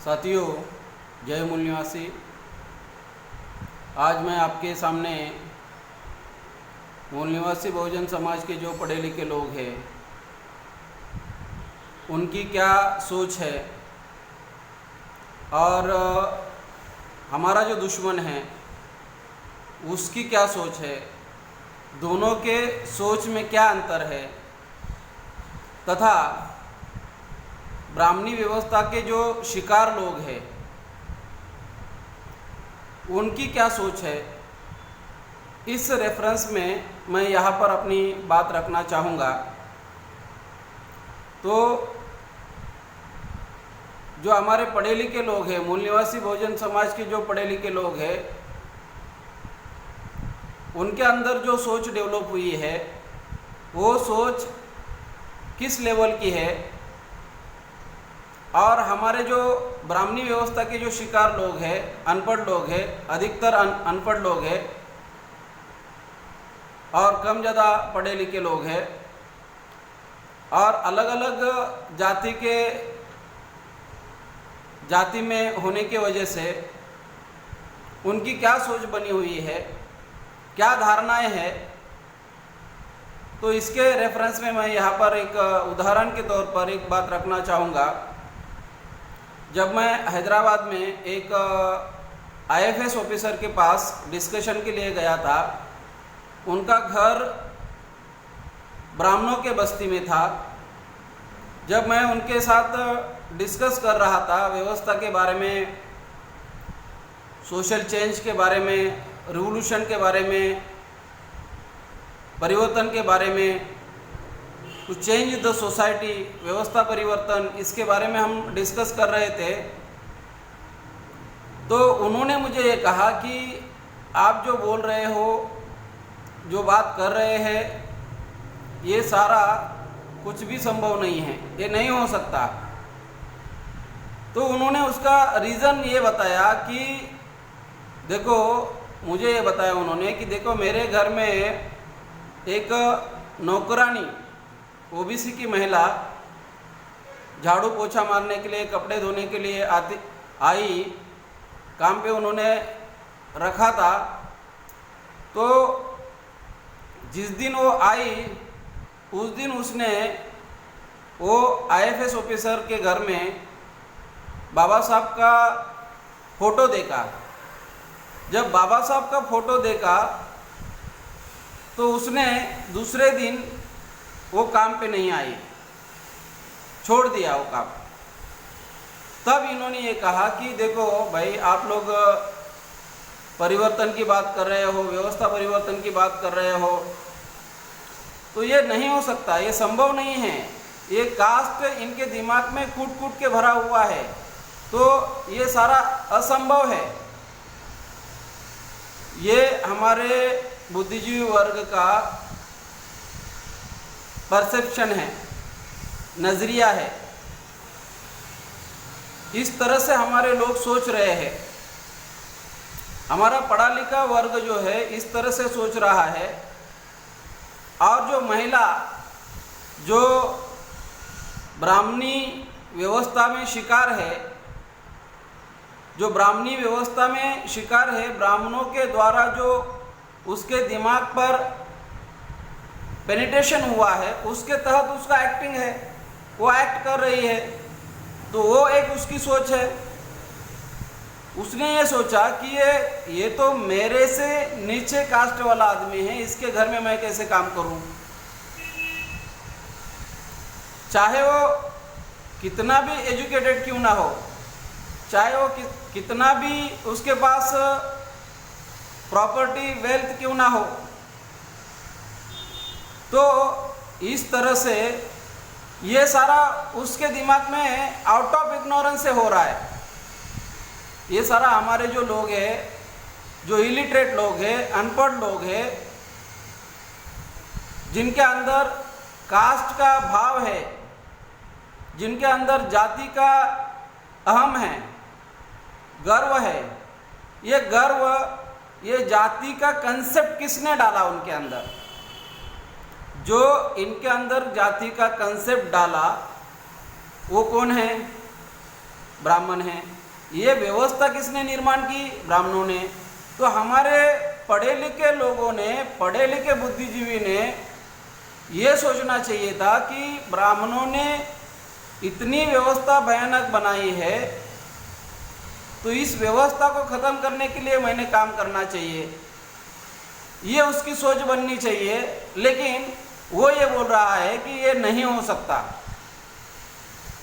साथियों, जय मूल निवासी। आज मैं आपके सामने मूल निवासी बहुजन समाज के जो पढ़े लिखे लोग हैं उनकी क्या सोच है और हमारा जो दुश्मन है उसकी क्या सोच है, दोनों के सोच में क्या अंतर है, तथा ब्राह्मणी व्यवस्था के जो शिकार लोग हैं उनकी क्या सोच है, इस रेफरेंस में मैं यहाँ पर अपनी बात रखना चाहूँगा। तो जो हमारे पढ़े लिखे लोग हैं, मूल निवासी बहुजन समाज के जो पढ़े लिखे लोग हैं, उनके अंदर जो सोच डेवलप हुई है वो सोच किस लेवल की है, और हमारे जो ब्राह्मणी व्यवस्था के जो शिकार लोग हैं, अनपढ़ लोग हैं, अधिकतर अनपढ़ लोग हैं और कम ज़्यादा पढ़े लिखे लोग हैं, और अलग अलग जाति में होने की वजह से उनकी क्या सोच बनी हुई है, क्या धारणाएं हैं। तो इसके रेफरेंस में मैं यहाँ पर एक उदाहरण के तौर पर एक बात रखना चाहूँगा। जब मैं हैदराबाद में एक आईएफएस ऑफिसर के पास डिस्कशन के लिए गया था, उनका घर ब्राह्मणों के बस्ती में था। जब मैं उनके साथ डिस्कस कर रहा था व्यवस्था के बारे में, सोशल चेंज के बारे में, रिवोल्यूशन के बारे में, परिवर्तन के बारे में, टू चेंज द सोसाइटी, व्यवस्था परिवर्तन, इसके बारे में हम डिस्कस कर रहे थे, तो उन्होंने मुझे ये कहा कि आप जो बोल रहे हो, जो बात कर रहे हैं, ये सारा कुछ भी संभव नहीं है, ये नहीं हो सकता। तो उन्होंने उसका रीज़न ये बताया कि देखो, मुझे ये बताया उन्होंने कि देखो, मेरे घर में एक नौकरानी ओबीसी की महिला झाड़ू पोछा मारने के लिए, कपड़े धोने के लिए आई, काम पे उन्होंने रखा था। तो जिस दिन वो आई उस दिन उसने वो आईएफएस ऑफिसर के घर में बाबा साहब का फ़ोटो देखा। जब बाबा साहब का फ़ोटो देखा तो उसने दूसरे दिन वो काम पे नहीं आई, छोड़ दिया वो काम। तब इन्होंने ये कहा कि देखो भाई, आप लोग परिवर्तन की बात कर रहे हो, व्यवस्था परिवर्तन की बात कर रहे हो, तो ये नहीं हो सकता, ये संभव नहीं है। ये कास्ट इनके दिमाग में कूट कूट के भरा हुआ है, तो ये सारा असंभव है। ये हमारे बुद्धिजीवी वर्ग का परसेप्शन है, नज़रिया है। इस तरह से हमारे लोग सोच रहे हैं। हमारा पढ़ा लिखा वर्ग जो है इस तरह से सोच रहा है, और जो महिला जो ब्राह्मणी व्यवस्था में शिकार है, जो ब्राह्मणी व्यवस्था में शिकार है, ब्राह्मणों के द्वारा जो उसके दिमाग पर पेनिट्रेशन हुआ है, उसके तहत उसका एक्टिंग है, वो एक्ट कर रही है। तो वो एक उसकी सोच है। उसने ये सोचा कि ये तो मेरे से नीचे कास्ट वाला आदमी है, इसके घर में मैं कैसे काम करूं। चाहे वो कितना भी एजुकेटेड क्यों ना हो, चाहे वो कितना भी उसके पास प्रॉपर्टी वेल्थ क्यों ना हो, तो इस तरह से ये सारा उसके दिमाग में आउट ऑफ इग्नोरेंस से हो रहा है। ये सारा हमारे जो लोग हैं, जो इलिटरेट लोग हैं, अनपढ़ लोग हैं, जिनके अंदर कास्ट का भाव है, जिनके अंदर जाति का अहम है, गर्व है, ये गर्व, ये जाति का कंसेप्ट किसने डाला उनके अंदर? जो इनके अंदर जाति का कंसेप्ट डाला वो कौन है? ब्राह्मण हैं। ये व्यवस्था किसने निर्माण की? ब्राह्मणों ने। तो हमारे पढ़े लिखे लोगों ने, पढ़े लिखे बुद्धिजीवी ने ये सोचना चाहिए था कि ब्राह्मणों ने इतनी व्यवस्था भयानक बनाई है, तो इस व्यवस्था को ख़त्म करने के लिए मैंने काम करना चाहिए, ये उसकी सोच बननी चाहिए। लेकिन वो ये बोल रहा है कि ये नहीं हो सकता।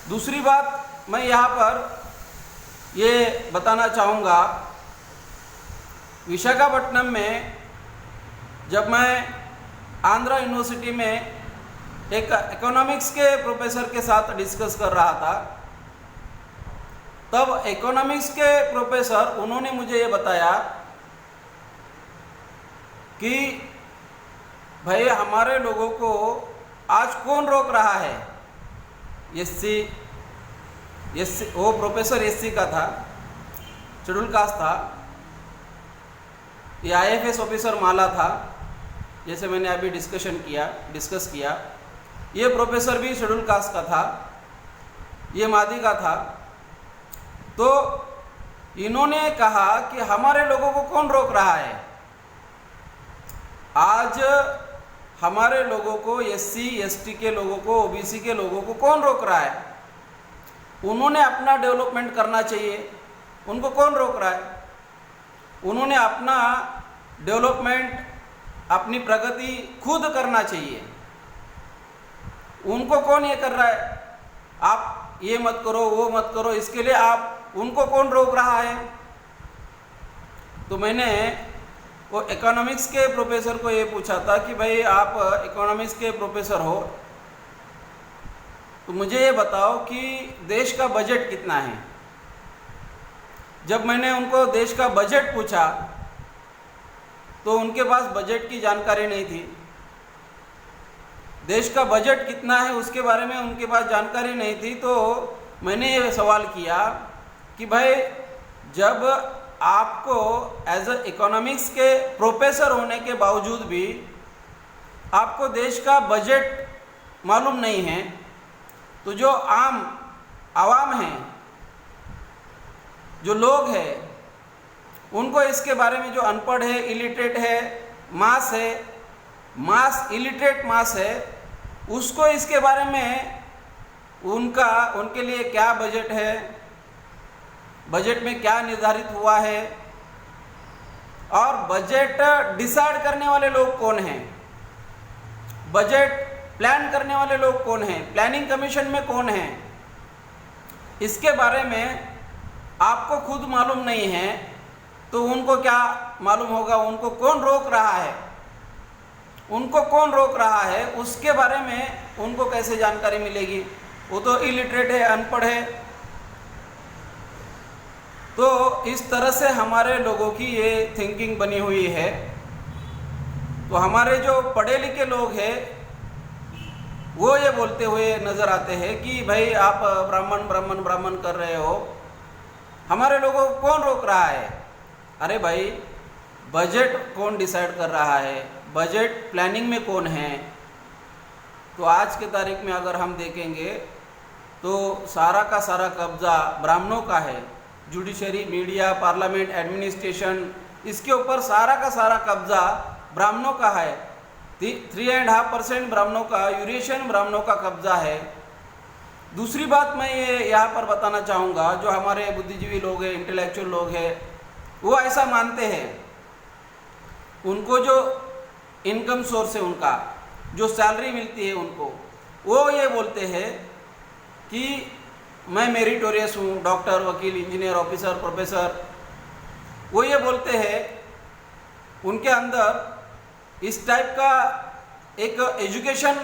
दूसरी बात मैं यहाँ पर ये बताना चाहूँगा, विशाखापट्टनम में जब मैं आंध्रा यूनिवर्सिटी में एक इकोनॉमिक्स के प्रोफेसर के साथ डिस्कस कर रहा था, तब इकोनॉमिक्स के प्रोफेसर उन्होंने मुझे ये बताया कि भाई हमारे लोगों को आज कौन रोक रहा है? एससी, वो प्रोफेसर एससी का था, शेड्यूल कास्ट था। ये आईएफएस ऑफिसर माला था, जैसे मैंने अभी डिस्कस किया। ये प्रोफेसर भी शेड्यूल कास्ट का था, ये मादी का था। तो इन्होंने कहा कि हमारे लोगों को कौन रोक रहा है? आज हमारे लोगों को, एससी एसटी के लोगों को, ओबीसी के लोगों को कौन रोक रहा है? उन्होंने अपना डेवलपमेंट करना चाहिए, उनको कौन रोक रहा है? उन्होंने अपना डेवलपमेंट, अपनी प्रगति खुद करना चाहिए, उनको कौन ये कर रहा है? आप ये मत करो, वो मत करो, इसके लिए आप उनको कौन रोक रहा है? तो मैंने वो इकोनॉमिक्स के प्रोफेसर को ये पूछा था कि भाई आप इकोनॉमिक्स के प्रोफेसर हो, तो मुझे ये बताओ कि देश का बजट कितना है? जब मैंने उनको देश का बजट पूछा तो उनके पास बजट की जानकारी नहीं थी। देश का बजट कितना है उसके बारे में उनके पास जानकारी नहीं थी। तो मैंने ये सवाल किया कि भाई जब आपको एज अ इकोनॉमिक्स के प्रोफेसर होने के बावजूद भी आपको देश का बजट मालूम नहीं है, तो जो आवाम हैं, जो लोग हैं, उनको इसके बारे में, जो अनपढ़ है, इलिटरेट है, मास इलिटरेट मास है, उसको इसके बारे में उनके लिए क्या बजट है, बजट में क्या निर्धारित हुआ है, और बजट डिसाइड करने वाले लोग कौन हैं, बजट प्लान करने वाले लोग कौन हैं, प्लानिंग कमीशन में कौन है, इसके बारे में आपको खुद मालूम नहीं है, तो उनको क्या मालूम होगा? उनको कौन रोक रहा है? उनको कौन रोक रहा है उसके बारे में उनको कैसे जानकारी मिलेगी? वो तो इलिटरेट है, अनपढ़ है। तो इस तरह से हमारे लोगों की ये थिंकिंग बनी हुई है। तो हमारे जो पढ़े लिखे लोग हैं वो ये बोलते हुए नज़र आते हैं कि भाई आप ब्राह्मण ब्राह्मण ब्राह्मण कर रहे हो, हमारे लोगों को कौन रोक रहा है? अरे भाई, बजट कौन डिसाइड कर रहा है? बजट प्लानिंग में कौन है? तो आज के तारीख में अगर हम देखेंगे तो सारा का सारा कब्जा ब्राह्मणों का है। जुडिशरी, मीडिया, पार्लियामेंट, एडमिनिस्ट्रेशन, इसके ऊपर सारा का सारा कब्जा ब्राह्मणों का है। 3.5% ब्राह्मणों का, यूरेशियन ब्राह्मणों का कब्जा है। दूसरी बात मैं ये यहाँ पर बताना चाहूँगा, जो हमारे बुद्धिजीवी लोग हैं, इंटेलेक्चुअल लोग हैं, वो ऐसा मानते हैं, उनको जो इनकम सोर्स है, उनका जो सैलरी मिलती है उनको, वो ये बोलते हैं कि मैं मेरिटोरियस हूँ, डॉक्टर, वकील, इंजीनियर, ऑफिसर, प्रोफेसर। वो ये बोलते हैं, उनके अंदर इस टाइप का एक एजुकेशन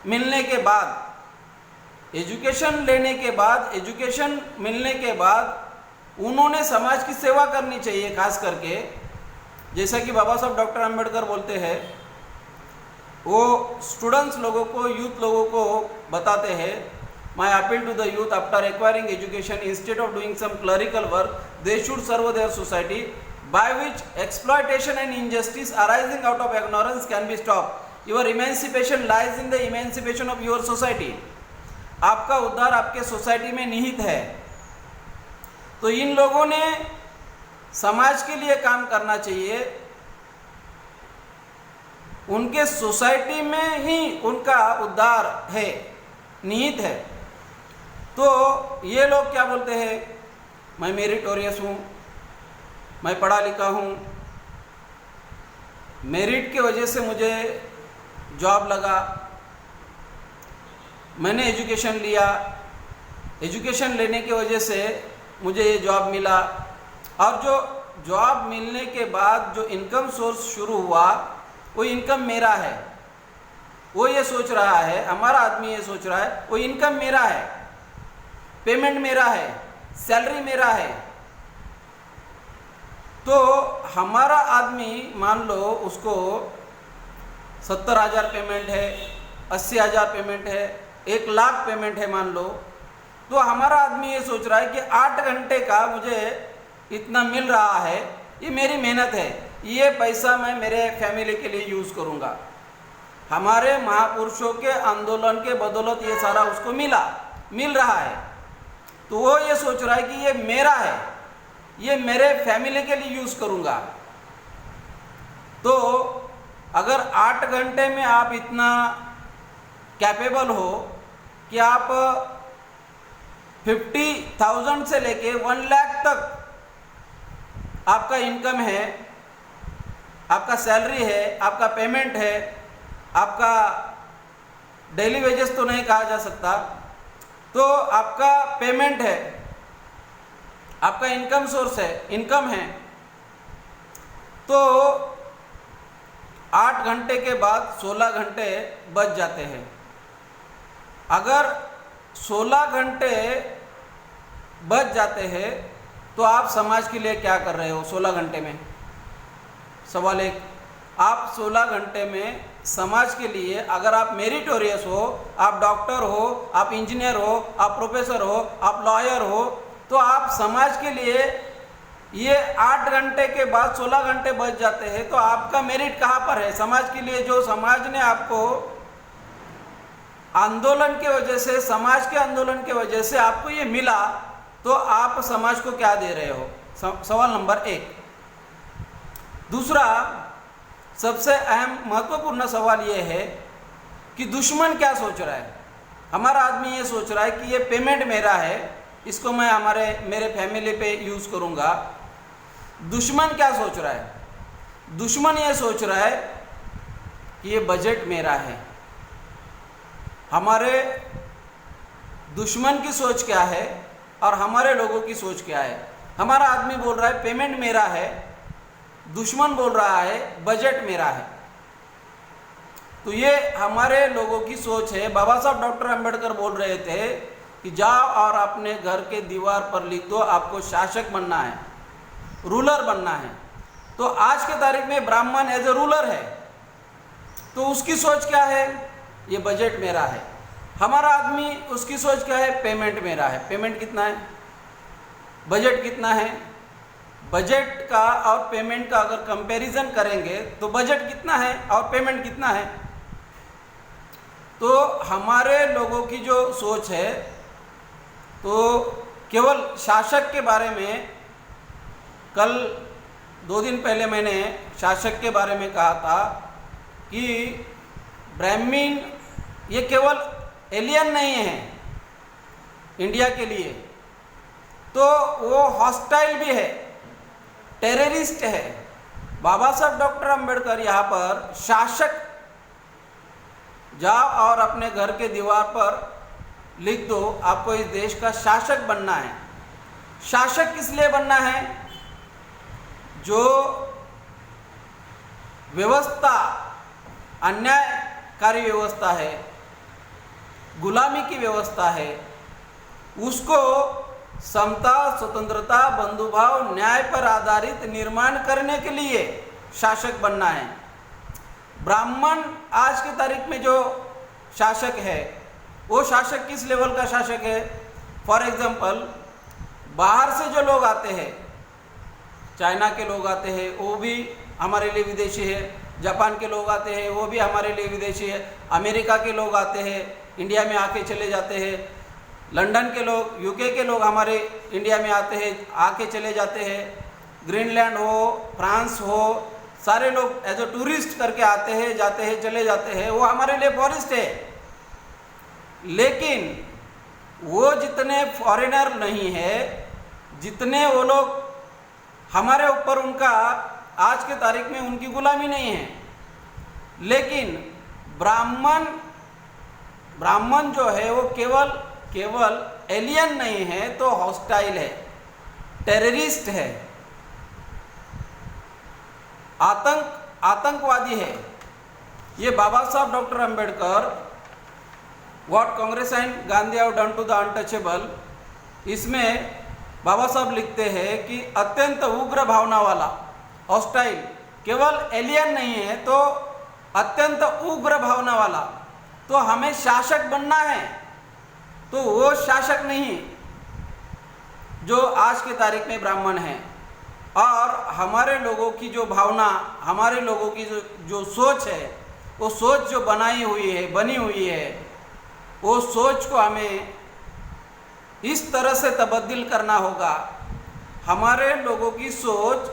मिलने के बाद, एजुकेशन लेने के बाद, एजुकेशन मिलने के बाद उन्होंने समाज की सेवा करनी चाहिए। खास करके जैसा कि बाबा साहब डॉक्टर अंबेडकर बोलते हैं, वो स्टूडेंट्स लोगों को, यूथ लोगों को बताते हैं, my appeal to the youth after acquiring education instead of doing some clerical work they should serve their society by which exploitation and injustice arising out of ignorance can be stop. Your emancipation lies in the emancipation of your society. आपका उद्धार आपके society में निहित है। तो इन लोगों ने समाज के लिए काम करना चाहिए, उनके सोसाइटी में ही उनका उद्धार है, निहित है। तो ये लोग क्या बोलते हैं, मैं मेरिटोरियस हूँ, मैं पढ़ा लिखा हूँ, मेरिट की वजह से मुझे जॉब लगा, मैंने एजुकेशन लिया, एजुकेशन लेने की वजह से मुझे ये जॉब मिला, और जो जॉब मिलने के बाद जो इनकम सोर्स शुरू हुआ वो इनकम मेरा है। वो ये सोच रहा है, हमारा आदमी ये सोच रहा है वो इनकम मेरा है, पेमेंट मेरा है, सैलरी मेरा है। तो हमारा आदमी मान लो उसको 70,000 पेमेंट है, 80,000 पेमेंट है, 1,00,000 पेमेंट है मान लो, तो हमारा आदमी ये सोच रहा है कि 8 घंटे का मुझे इतना मिल रहा है, ये मेरी मेहनत है, ये पैसा मैं मेरे फैमिली के लिए यूज़ करूँगा। हमारे महापुरुषों के आंदोलन के बदौलत ये सारा उसको मिल रहा है, तो वो ये सोच रहा है कि ये मेरा है, ये मेरे फैमिली के लिए यूज़ करूँगा। तो अगर 8 घंटे में आप इतना कैपेबल हो कि आप 50,000 से लेके 1,00,000 तक आपका इनकम है, आपका सैलरी है, आपका पेमेंट है, आपका डेली वेजेस तो नहीं कहा जा सकता, तो आपका पेमेंट है, आपका इनकम सोर्स है, इनकम है, तो 8 घंटे के बाद 16 घंटे बच जाते हैं। अगर 16 घंटे बच जाते हैं तो आप समाज के लिए क्या कर रहे हो 16 घंटे में? सवाल एक, आप 16 घंटे में समाज के लिए, अगर आप मेरिटोरियस हो, आप डॉक्टर हो, आप इंजीनियर हो, आप प्रोफेसर हो, आप लॉयर हो, तो आप समाज के लिए ये 8 घंटे के बाद 16 घंटे बच जाते हैं, तो आपका मेरिट कहाँ पर है? समाज के लिए जो समाज ने आपको आंदोलन के वजह से, समाज के आंदोलन के वजह से आपको ये मिला, तो आप समाज को क्या दे रहे हो? सवाल नंबर 1। दूसरा सबसे अहम महत्वपूर्ण सवाल ये है कि दुश्मन क्या सोच रहा है? हमारा आदमी ये सोच रहा है कि ये पेमेंट मेरा है, इसको मैं मेरे फैमिली पे यूज़ करूँगा। दुश्मन क्या सोच रहा है? दुश्मन ये सोच रहा है कि ये बजट मेरा है। हमारे दुश्मन की सोच क्या है और हमारे लोगों की सोच क्या है? हमारा आदमी बोल रहा है पेमेंट मेरा है, दुश्मन बोल रहा है बजट मेरा है। तो ये हमारे लोगों की सोच है। बाबा साहब डॉक्टर अंबेडकर बोल रहे थे कि जाओ और अपने घर के दीवार पर लिख दो, आपको शासक बनना है, रूलर बनना है। तो आज के तारीख में ब्राह्मण एज ए रूलर है, तो उसकी सोच क्या है? ये बजट मेरा है। हमारा आदमी उसकी सोच क्या है? पेमेंट मेरा है। पेमेंट कितना है? बजट कितना है? बजट का और पेमेंट का अगर कंपैरिजन करेंगे तो बजट कितना है और पेमेंट कितना है? तो हमारे लोगों की जो सोच है, तो केवल शासक के बारे में, कल 2 दिन पहले मैंने शासक के बारे में कहा था कि ब्राह्मण ये केवल एलियन नहीं है इंडिया के लिए, तो वो हॉस्टाइल भी है, टेररिस्ट है। बाबा साहब डॉक्टर अंबेडकर यहाँ पर शासक, जाओ और अपने घर के दीवार पर लिख दो, आपको इस देश का शासक बनना है। शासक किस लिए बनना है? जो व्यवस्था अन्यायकारी व्यवस्था है, गुलामी की व्यवस्था है, उसको समता, स्वतंत्रता, बंधुभाव, न्याय पर आधारित निर्माण करने के लिए शासक बनना है। ब्राह्मण आज की तारीख में जो शासक है, वो शासक किस लेवल का शासक है? फॉर एग्जाम्पल, बाहर से जो लोग आते हैं, चाइना के लोग आते हैं, वो भी हमारे लिए विदेशी है। जापान के लोग आते हैं, वो भी हमारे लिए विदेशी है। अमेरिका के लोग आते हैं, इंडिया में आके चले जाते हैं। लंदन के लोग, यूके के लोग हमारे इंडिया में आते हैं, आके चले जाते हैं। ग्रीनलैंड हो, फ्रांस हो, सारे लोग एज ए टूरिस्ट करके आते हैं, जाते हैं, चले जाते हैं। वो हमारे लिए फॉरेस्ट है। लेकिन वो जितने फॉरेनर नहीं है, जितने वो लोग हमारे ऊपर, उनका आज के तारीख में उनकी गुलामी नहीं है। लेकिन ब्राह्मण जो है वो केवल एलियन नहीं है, तो हॉस्टाइल है, टेररिस्ट है, आतंकवादी है। ये Baba Saheb doctor Ambedkar, what Congress and Gandhi have done to the untouchable, इसमें बाबा साहब लिखते हैं कि अत्यंत उग्र भावना वाला, हॉस्टाइल, केवल एलियन नहीं है तो अत्यंत उग्र भावना वाला। तो हमें शासक बनना है, तो वो शासक नहीं जो आज के तारीख में ब्राह्मण है। और हमारे लोगों की जो भावना, हमारे लोगों की जो सोच है, वो सोच जो बनी हुई है, वो सोच को हमें इस तरह से तब्दील करना होगा। हमारे लोगों की सोच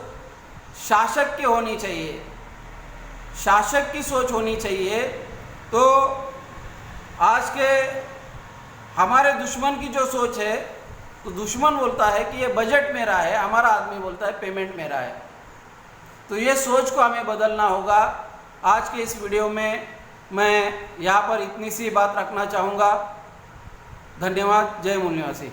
शासक की होनी चाहिए, शासक की सोच होनी चाहिए। तो आज के हमारे दुश्मन की जो सोच है, तो दुश्मन बोलता है कि ये बजट मेरा है, हमारा आदमी बोलता है पेमेंट मेरा है। तो ये सोच को हमें बदलना होगा। आज के इस वीडियो में मैं यहाँ पर इतनी सी बात रखना चाहूँगा। धन्यवाद। जय मूल निवासी।